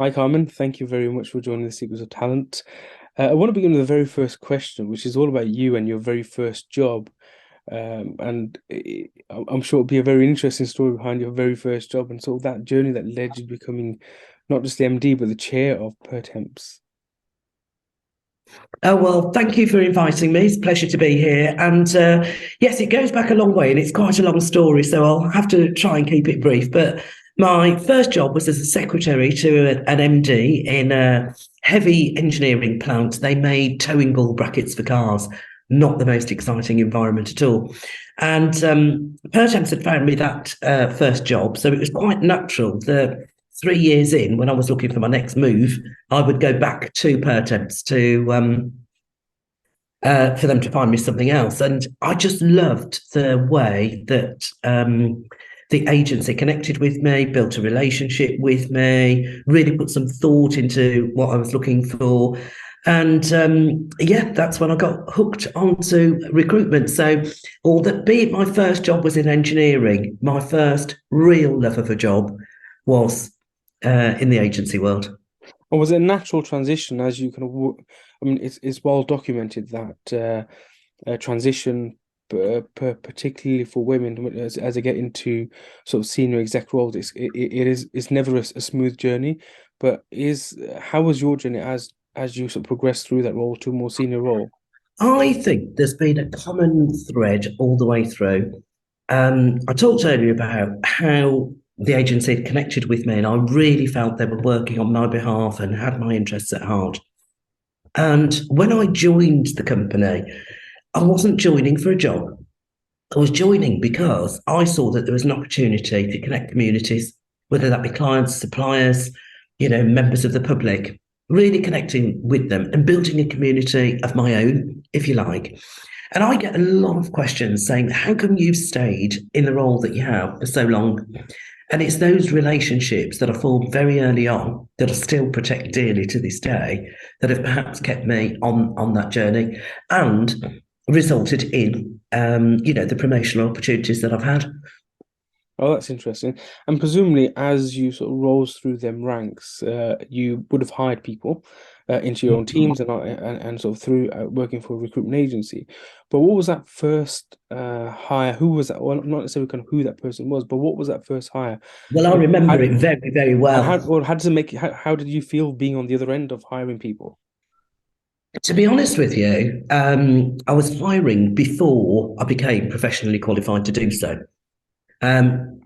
Hi, Carmen. Thank you very much for joining the Secrets of Talent. I want to begin with the very first question, which is all about you and your very first job. I'm sure it'll be a very interesting story behind your very first job and sort of that journey that led you to becoming not just the MD, but the chair of Pertemps. Oh, well, thank you for inviting me. It's a pleasure to be here. And yes, it goes back a long way and it's quite a long story, so I'll have to try and keep it brief. But my first job was as a secretary to an MD in a heavy engineering plant. They made towing ball brackets for cars, not the most exciting environment at all. And Pertemps had found me that first job, so it was quite natural that 3 years in, when I was looking for my next move, I would go back to Pertemps to for them to find me something else. And I just loved the way that the agency connected with me, built a relationship with me, really put some thought into what I was looking for. And yeah, that's when I got hooked onto recruitment. So, be it my first job was in engineering, my first real love of a job was in the agency world. Or was it a natural transition as you kind of, I mean, it's well documented that transition, particularly for women, as they get into sort of senior exec roles, it's never a smooth journey. But how was your journey as you sort of progress through that role to a more senior role? I think there's been a common thread all the way through. I talked earlier about how the agency had connected with me, and I really felt they were working on my behalf and had my interests at heart. And when I joined the company, I wasn't joining for a job. I was joining because I saw that there was an opportunity to connect communities, whether that be clients, suppliers, members of the public, really connecting with them and building a community of my own, if you like. And I get a lot of questions saying, how come you've stayed in the role that you have for so long? And it's those relationships that I formed very early on that I still protect dearly to this day that have perhaps kept me on that journey and resulted in, the promotional opportunities that I've had. Oh, that's interesting. And presumably, as you sort of rose through them ranks, you would have hired people into your own teams and sort of through working for a recruitment agency. But what was that first hire? Who was that? Well, not necessarily kind of who that person was, but what was that first hire? Well, I And remember how, it very, very and well. how, well, how does it make how did you feel being on the other end of hiring people? To be honest with you, I was hiring before I became professionally qualified to do so. Um,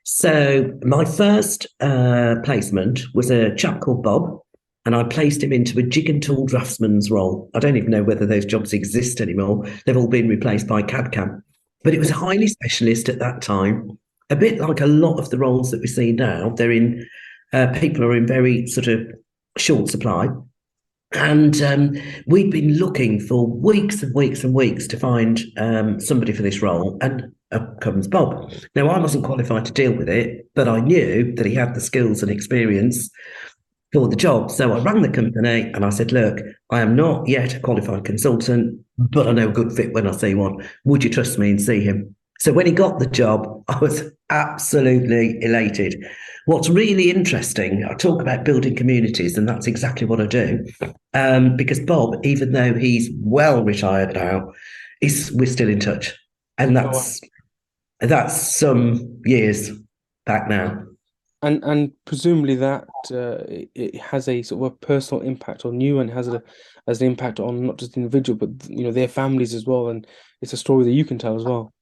so my first placement was a chap called Bob, and I placed him into a jig and tool draftsman's role. I don't even know whether those jobs exist anymore. They've all been replaced by CAD/CAM. But it was highly specialist at that time, a bit like a lot of the roles that we see now. They're in people are in very sort of short supply. And we'd been looking for weeks and weeks and weeks to find somebody for this role. And up comes Bob. Now, I wasn't qualified to deal with it, but I knew that he had the skills and experience for the job. So I rang the company and I said, look, I am not yet a qualified consultant, but I know a good fit when I see one. Would you trust me and see him? So when he got the job, I was absolutely elated. What's really interesting, I talk about building communities, and that's exactly what I do. Because Bob, even though he's well retired now, we're still in touch, and Oh, wow. that's some years back now. And presumably that it has a sort of a personal impact on you and has an impact on not just the individual but their families as well, and it's a story that you can tell as well.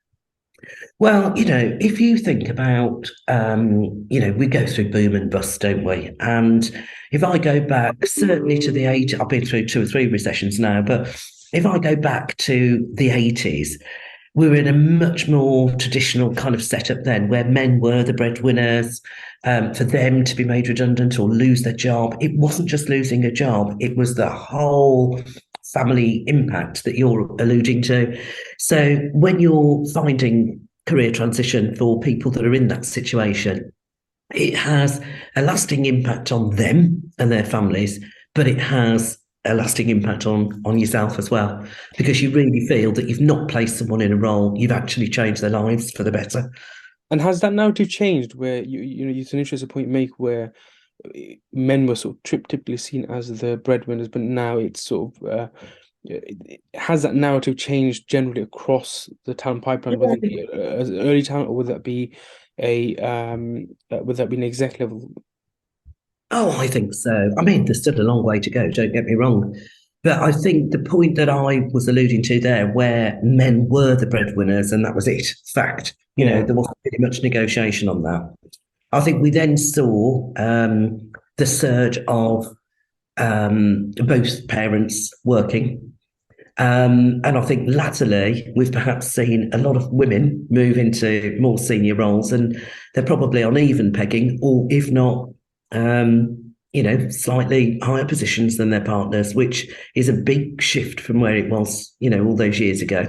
Well, if you think about, we go through boom and bust, don't we? And if I go back, certainly to the 80s, I've been through 2 or 3 recessions now, but if I go back to the 80s, we were in a much more traditional kind of setup then, where men were the breadwinners. For them to be made redundant or lose their job, it wasn't just losing a job, it was the whole family impact that you're alluding to. So when you're finding career transition for people that are in that situation, it has a lasting impact on them and their families, but it has a lasting impact on yourself as well, because you really feel that you've not placed someone in a role, you've actually changed their lives for the better. And has that narrative changed where it's an interesting point you make where men were sort of typically seen as the breadwinners, but now it's sort of has that narrative changed generally across the talent pipeline, whether it be as early talent or would that be would that be an exec level? Oh, I think so. I mean, there's still a long way to go, don't get me wrong. But I think the point that I was alluding to there, where men were the breadwinners and that was it, fact, Yeah. there wasn't really much negotiation on that. I think we then saw the surge of both parents working. And I think latterly, we've perhaps seen a lot of women move into more senior roles, and they're probably on even pegging, or if not, slightly higher positions than their partners, which is a big shift from where it was, all those years ago.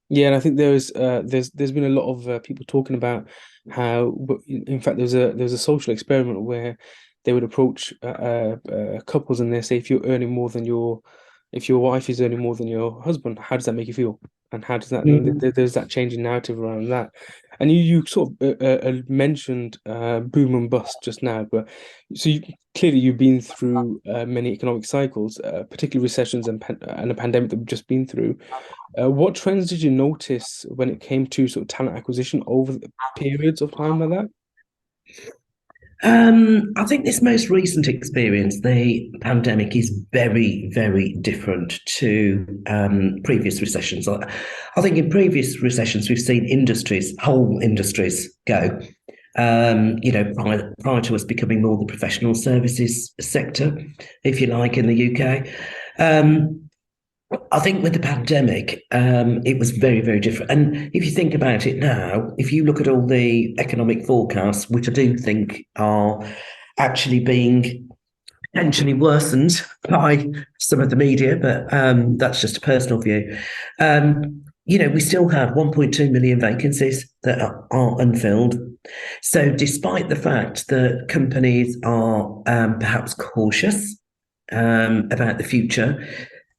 Yeah, and I think there's been a lot of people talking about how, in fact, there's a social experiment where they would approach couples and they say, if you're earning more than if your wife is earning more than your husband, how does that make you feel? And how does that, Mm. there's that change in narrative around that. And you sort of mentioned boom and bust just now, but so clearly you've been through many economic cycles, particularly recessions and a pandemic that we've just been through. What trends did you notice when it came to sort of talent acquisition over the periods of time like that? I think this most recent experience, the pandemic, is very, very different to previous recessions. I think in previous recessions, we've seen whole industries go. Prior to us becoming more the professional services sector, if you like, in the UK. I think with the pandemic, it was very, very different. And if you think about it now, if you look at all the economic forecasts, which I do think are actually being potentially worsened by some of the media, but that's just a personal view. We still have 1.2 million vacancies that are unfilled. So, despite the fact that companies are perhaps cautious about the future,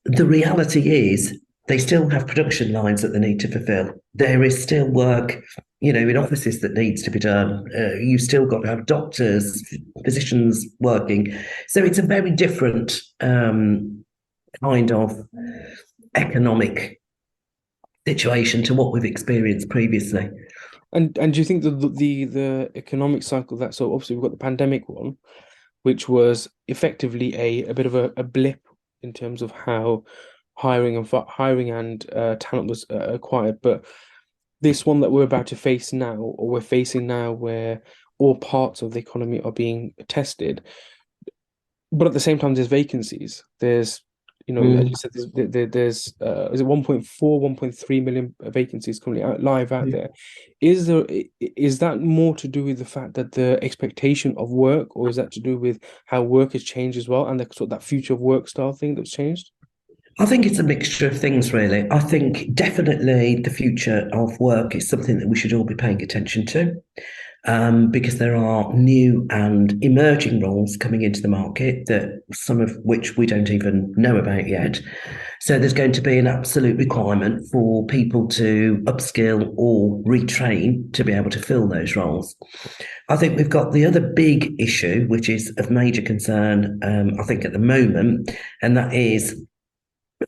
the reality is they still have production lines that they need to fulfill. There is still work, in offices that needs to be done. You've still got to have doctors, physicians working. So it's a very different kind of economic situation to what we've experienced previously. And do you think the economic cycle that, so obviously we've got the pandemic one, which was effectively a bit of a blip in terms of how hiring and talent was acquired, but this one that we're about to face now, or we're facing now, where all parts of the economy are being tested, but at the same time, there's vacancies. There's, as you said, there's is it 1.4, 1.3 million vacancies currently live out there. Is that more to do with the fact that the expectation of work, or is that to do with how work has changed as well, and the sort of that future of work style thing that's changed? I think it's a mixture of things, really. I think definitely the future of work is something that we should all be paying attention to. Because there are new and emerging roles coming into the market, that some of which we don't even know about yet. So there's going to be an absolute requirement for people to upskill or retrain to be able to fill those roles. I think we've got the other big issue, which is of major concern, I think, at the moment, and that is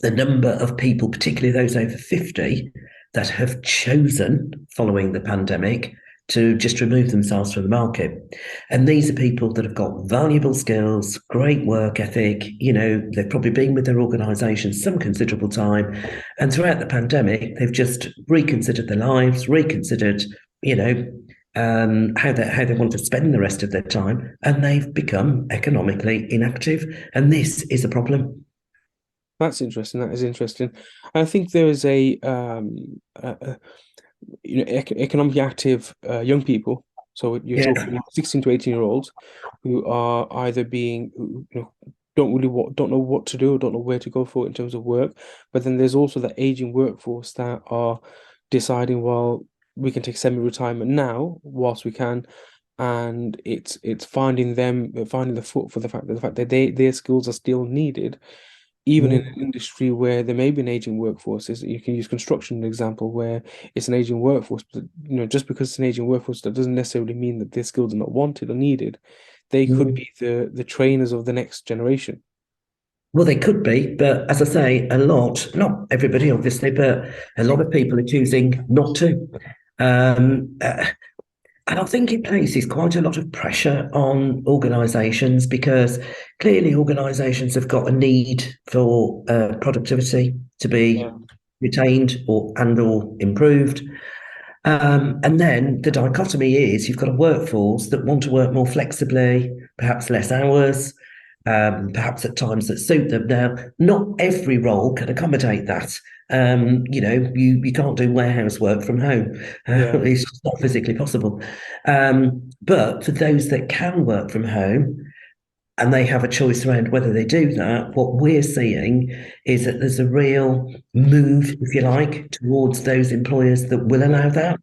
the number of people, particularly those over 50, that have chosen, following the pandemic, to just remove themselves from the market. And these are people that have got valuable skills, great work ethic, they've probably been with their organisations some considerable time. And throughout the pandemic, they've just reconsidered their lives, reconsidered, how they want to spend the rest of their time, and they've become economically inactive. And this is a problem. That's interesting. That is interesting. I think there is economically active young people. So you're Yeah. talking 16 to 18-year-olds who are either don't know what to do, or don't know where to go for in terms of work. But then there's also the aging workforce that are deciding, well, we can take semi-retirement now whilst we can. And it's finding the foot for the fact that their skills are still needed even in an industry where there may be an aging workforce. You can use construction as an example, where it's an aging workforce, but just because it's an aging workforce, that doesn't necessarily mean that their skills are not wanted or needed. they could Mm. be the trainers of the next generation. Well, they could be, but as I say, not everybody, obviously, but a lot of people are choosing not to. Um, uh, and I think it places quite a lot of pressure on organisations because clearly organisations have got a need for productivity to Yeah, be retained or improved. And then the dichotomy is you've got a workforce that want to work more flexibly, perhaps less hours, perhaps at times that suit them. Now, not every role can accommodate that. You can't do warehouse work from home. yeah, It's just not physically possible. But for those that can work from home, and they have a choice around whether they do that, what we're seeing is that there's a real move, if you like, towards those employers that will yeah, allow that.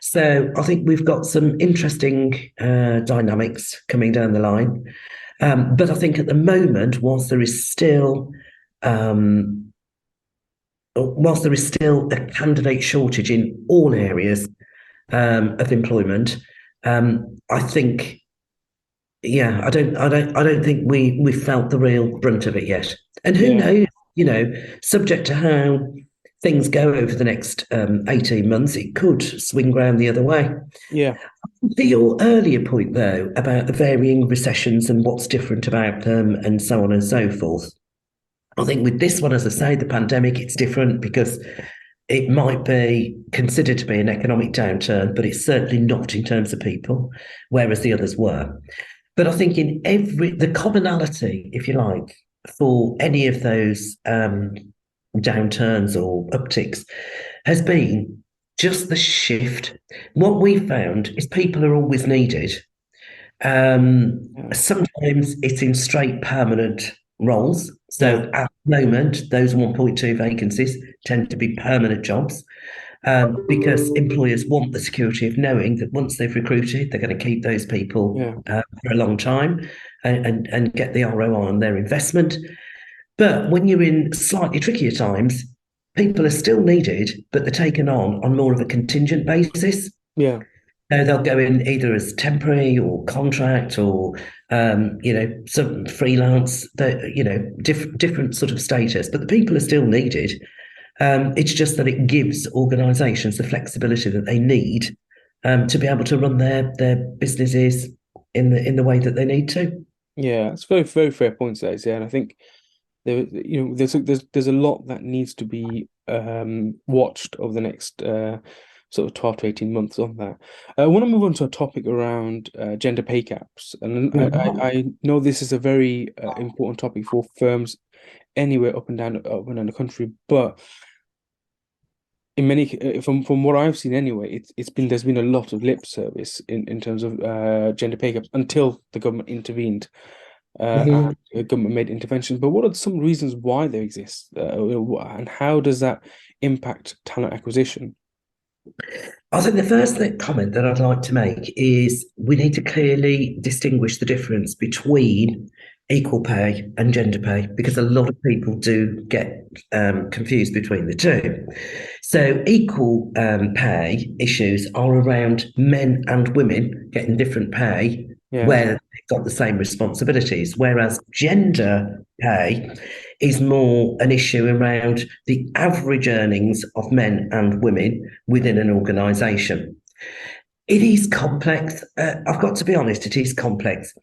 So I think we've got some interesting dynamics coming down the line. But I think at the moment, um, whilst there is still a candidate shortage in all areas of employment, I think, yeah, I don't think we felt the real brunt of it yet. And who yeah, knows, subject to how things go over the next 18 months, it could swing round the other way. yeah, To your earlier point, though, about the varying recessions and what's different about them and so on and so forth, I think with this one, as I say, the pandemic, it's different because it might be considered to be an economic downturn, but it's certainly not in terms of people, whereas the others were. But I think the commonality, if you like, for any of those downturns or upticks has been just the shift. What we found is people are always needed. yeah, Sometimes it's in straight permanent roles. yeah, So at the moment, those 1.2 vacancies tend to be permanent jobs because employers want the security of knowing that once they've recruited, they're going to keep those people yeah, for a long time and get the ROI on their investment. But when you're in slightly trickier times, people are still needed, but they're taken on more of a contingent basis. yeah, They'll go in either as temporary or contract or some freelance. Different sort of status, but the people are still needed. It's just that it gives organisations the flexibility that they need to be able to run their businesses in the way that they need to. yeah. It's very, very fair points there, yeah. And I think there's a lot that needs to be watched over the next sort of 12 to 18 months on that. I want to move on to a topic around gender pay gaps, and Mhm. I know this is a very important topic for firms anywhere up and down the country, but in from what I've seen anyway, there's been a lot of lip service in terms of gender pay gaps until the government intervened Mhm. and the government made interventions. But what are some reasons why they exist, and how does that impact talent acquisition? I think the first comment that I'd like to make is we need to clearly distinguish the difference between equal pay and gender pay because a lot of people do get confused between the two. So, equal pay issues are around men and women getting different pay Yeah, where they've got the same responsibilities, whereas gender pay is more an issue around the average earnings of men and women within an organisation. It is complex. I've got to be honest, it is complex.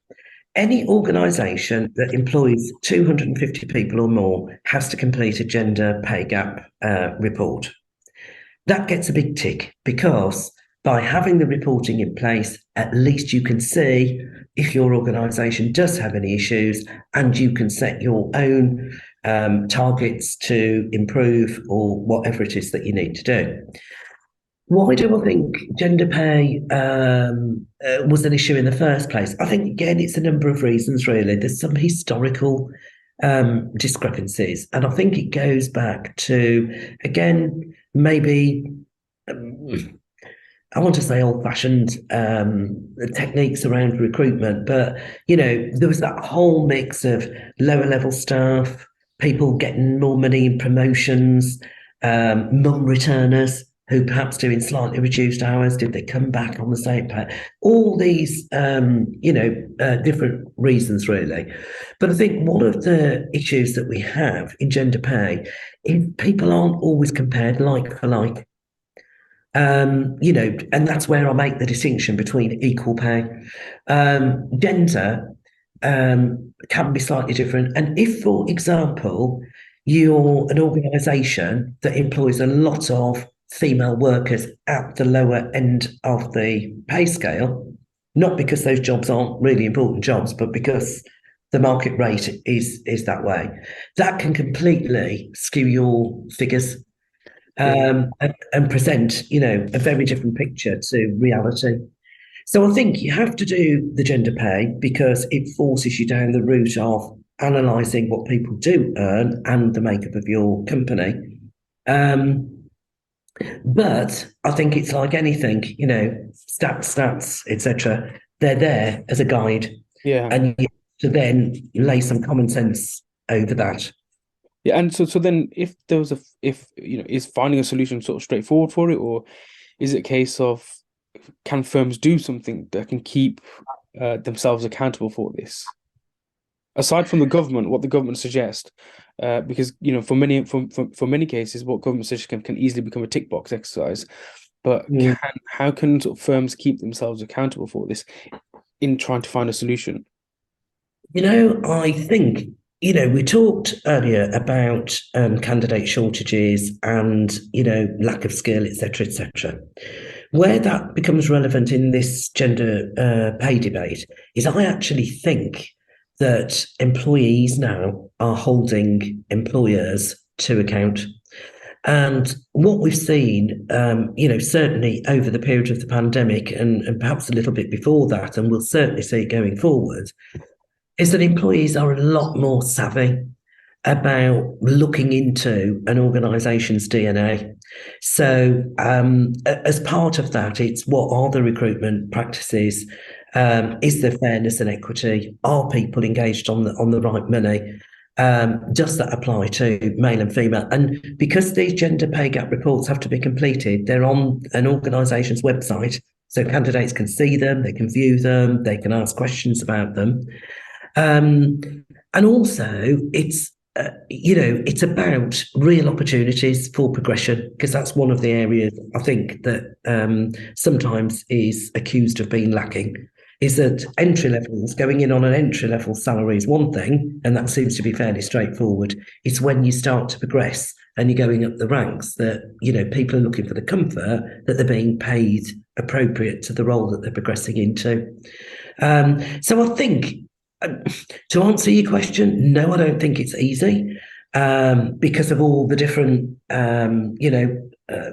Any organisation that employs 250 people or more has to complete a gender pay gap report. That gets a big tick because by having the reporting in place, at least you can see if your organisation does have any issues and you can set your own targets to improve or whatever it is that you need to do. Why do I think gender pay was an issue in the first place? I think, again, it's a number of reasons, really. There's some historical discrepancies. And I think it goes back to, again, maybe, I want to say old fashioned techniques around recruitment, but, there was that whole mix of lower level staff, people getting more money in promotions, mum returners who perhaps doing slightly reduced hours? Did they come back on the same pay? All these, different reasons, really. But I think one of the issues that we have in gender pay is people aren't always compared like for like. And that's where I make the distinction between equal pay. Gender can be slightly different. And if, for example, you're an organisation that employs a lot of female workers at the lower end of the pay scale, not because those jobs aren't really important jobs, but because the market rate is that way, that can completely skew your figures. And present, a very different picture to reality. So I think you have to do the gender pay because it forces you down the route of analysing what people do earn and the makeup of your company. But I think it's like anything, stats, etc. They're there as a guide, and you have to then lay some common sense over that. Yeah, and so then if there was is finding a solution sort of straightforward for it, or is it a case of can firms do something that can keep themselves accountable for this? Aside from the government, what the government suggests, because for many cases, what government suggests can easily become a tick box exercise. But how can sort of firms keep themselves accountable for this in trying to find a solution? I think we talked earlier about candidate shortages and, lack of skill, etc., etc. Where that becomes relevant in this gender pay debate is I actually think that employees now are holding employers to account. And what we've seen, certainly over the period of the pandemic and perhaps a little bit before that, and we'll certainly see it going forward, is that employees are a lot more savvy about looking into an organisation's DNA. So as part of that, it's what are the recruitment practices? Is there fairness and equity? Are people engaged on the right money? Does that apply to male and female? And because these gender pay gap reports have to be completed, they're on an organisation's website, so candidates can see them, they can view them, they can ask questions about them. And also, it's about real opportunities for progression, because that's one of the areas I think that sometimes is accused of being lacking, is that entry levels, going in on an entry level salary is one thing, and that seems to be fairly straightforward. It's when you start to progress and you're going up the ranks that, people are looking for the comfort that they're being paid appropriate to the role that they're progressing into. So I think, to answer your question, no, I don't think it's easy because of all the different,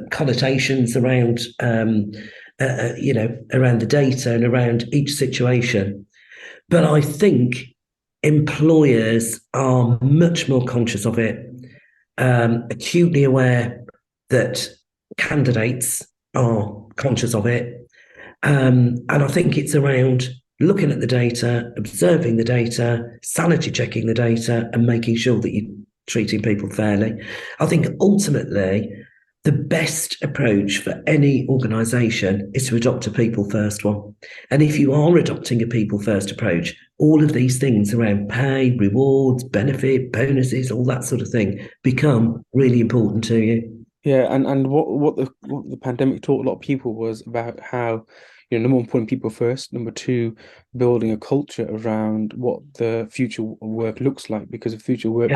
connotations around, around the data and around each situation. But I think employers are much more conscious of it, acutely aware that candidates are conscious of it. And I think it's around looking at the data, observing the data, sanity checking the data, and making sure that you're treating people fairly. I think ultimately the best approach for any organisation is to adopt a people first one. And if you are adopting a people first approach, all of these things around pay, rewards, benefit, bonuses, all that sort of thing become really important to you. Yeah, and what the pandemic taught a lot of people was about how, number one, putting people first. Number two, building a culture around what the future work looks like, because the future work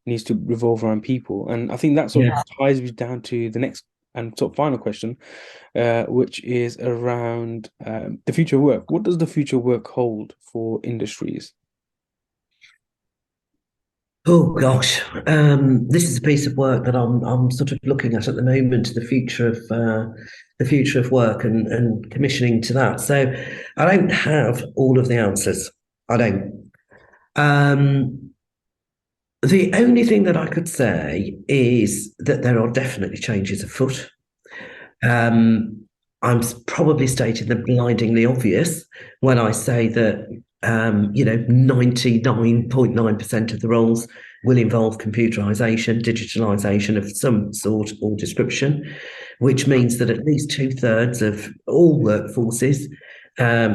needs to revolve around people. And I think that sort of ties me down to the next and sort of final question, which is around the future of work. What does the future of work hold for industries? Oh gosh, this is a piece of work that I'm sort of looking at the moment, the future of work and commissioning to that. So I don't have all of the answers. I don't. The only thing that I could say is that there are definitely changes afoot. I'm probably stating the blindingly obvious when I say that 99.9% of the roles will involve computerisation, digitalisation of some sort or description, which means that at least 2/3 of all workforces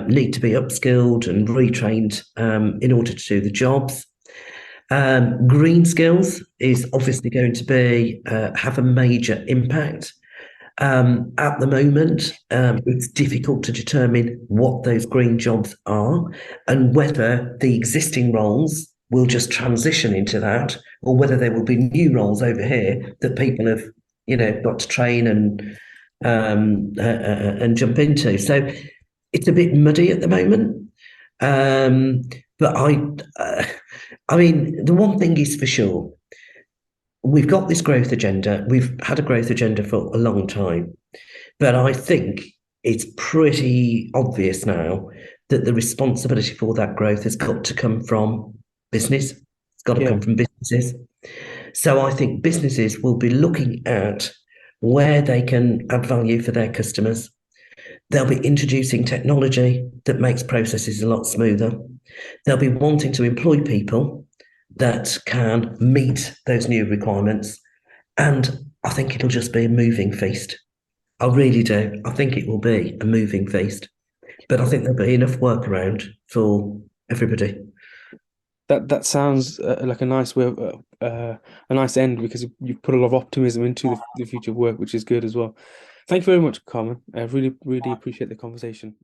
need to be upskilled and retrained in order to do the jobs. Green skills is obviously going to be have a major impact. At the moment, it's difficult to determine what those green jobs are and whether the existing roles will just transition into that, or whether there will be new roles over here that people have, got to train and jump into. So it's a bit muddy at the moment. But I mean, the one thing is for sure, we've got this growth agenda. We've had a growth agenda for a long time, but I think it's pretty obvious now that the responsibility for that growth has got to come from business. It's got to come from businesses. So I think businesses will be looking at where they can add value for their customers. They'll be introducing technology that makes processes a lot smoother. They'll be wanting to employ people that can meet those new requirements. And I think it'll just be a moving feast. I really do. I think it will be a moving feast. But I think there'll be enough work around for everybody. That sounds like a nice way, a nice end, because you put a lot of optimism into the future of work, which is good as well. Thank you very much, Carmen. I really, really appreciate the conversation.